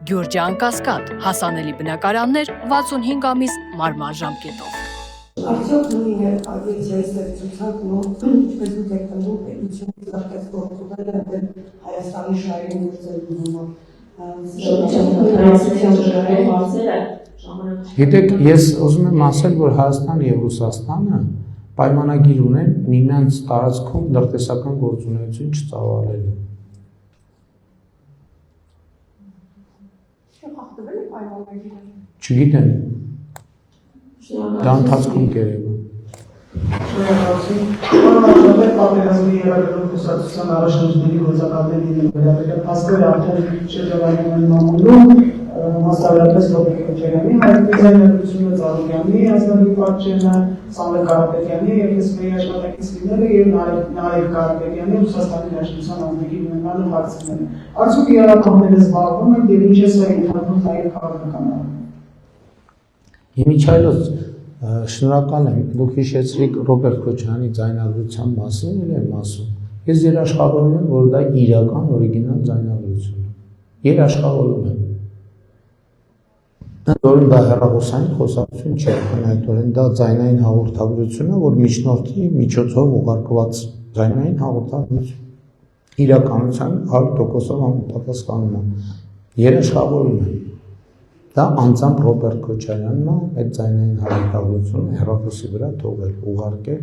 Գյուրջան Կասկադ, հասանելի բնակարաններ 65 ամիս մարման ժամկետով։ Արդյոք նույն ագեցիայի ստեղծությամբ ինչպես դուք եք տնում պետությունը զարգացած գործողները դեպ Հայաստանի շահերի գործերում Գիտեք, ես ուզում եմ ասել, որ Հայաստանը եւ Ռուսաստանը պայմանագիր ունեն միմյանց տարածքում տնտեսական գործունեություն չծավալելու։ Չգիտեմ։ Դա ընթացքում կերևա։ Շնորհակալություն պատերազմի երակրում կուսակցության առաջնորդների գործակալների վերաբերյալ փաստերը արդեն շրջանառվում են մամուլում, մասնավորապես Ռոբերտ Քոչարյանի, Հայկ Ձայնագրությունը Ծառուկյանի, Ազգային պատժենը, Սամվել Կարապետյանի եւ ԵՍՄ-ի աշխատակիցները եւ Նարեկ Կարապետյանի Ռուսաստանի Դաշնության անձնագիր ունենալու հարցերն։ Արդյոք երակողները զբաղվում են եւ ինչ է սա ինքնատուն հայ քաղաքականները։ Իմիջայլոց շնորհակալ եմ, դուք հիշեցրիք Ռոբերտ Քոչարյանի ձայնագրության մասին, էլ եմ ասում։ Ես երաշխավորում եմ, որ դա իրական օրիգինալ ձայնագրություն է։ Երաշխավորում եմ։ Որին դա հեռախոսային խոսակցություն չէ, բնականորեն դա ձայնային հաղորդագրություն է, որ միջնորդի միջոցով ուղարկված ձայնային հաղորդագրություն։ Իրականության 100%-ով համապատասխանում է։ Երաշխավորում եմ։ Դա անձամբ Ռոբերտ Քոչարյանն է այդ ձայնային հաղորդագրությունը հեռախոսի վրա թողել, ուղարկել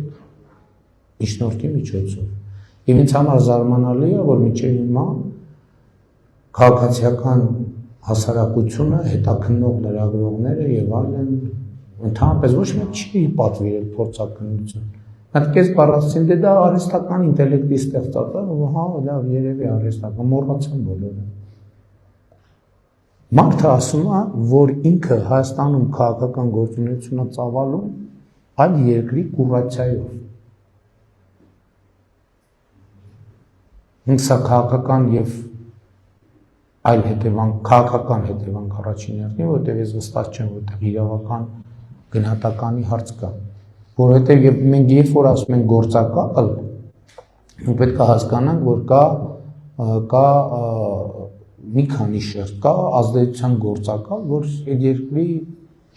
միջնորդի միջոցով։ Եվ ինձ համար զարմանալի է, որ մինչև հիմա քաղաքացիական հասարակությունը, հետաքննող լրագրողները եւ այլն ընդհանրապես ոչ մեկ չի պատվիրել փորձակնություն։ Հատկես բառացին դե դա արհեստական ինտելեկտի ստեղծած է, հա, լավ, երևի արհեստական, մոռացան բոլորը։ Մարդը ասում է, որ ինքը Հայաստանում քաղաքական գործունեություն է ծավալում այլ երկրի կուրացիայով։ Ինքսա քաղաքական եւ այլ քաղաքական հետևանք առաջին հերթին, որտեղ ես վստահ չեմ, որտեղ իրավական գնահատականի հարց կա, որովհետև մենք երբ որ ասում ենք գործակալ, մենք պետք է հասկանանք, որ կա մի քանի շերտ, կա ազդեցության գործակալ, որ այդ երկրի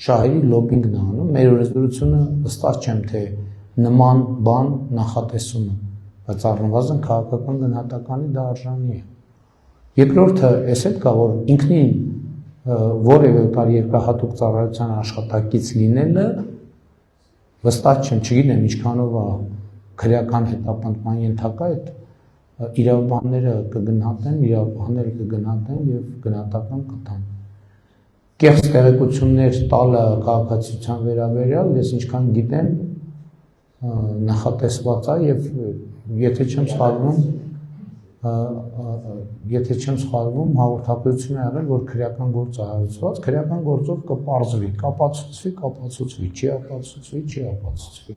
շահերի լոբինգն է անում, մեր օրենսդրությունը վստահ չեմ, թե նման բան նախատեսում է, բայց առնվազն քաղաքական գնահատականի դա արժանի է։ Երկրորդը էս էլ կա, որ ինքնին որևէ կար երկրահատուկ ծառայության աշխատակից լինելը վստահ չեմ, չգիտեմ ինչքանով է քրեական հետապնդման ենթակա այդ իրավաբանները կգնահատեն եւ գնահատական կտան։ Կեղծ տեղեկություններ տալը քաղաքացիության վերաբերյալ ես ինչքան գիտեմ նախատեսված է եւ եթե չեմ սխալվում, հաղորդակցություն է եղել, որ քրեական գործ է հարուցված, քրեական գործով կպարզվի, կապացուցվի, չի ապացուցվի։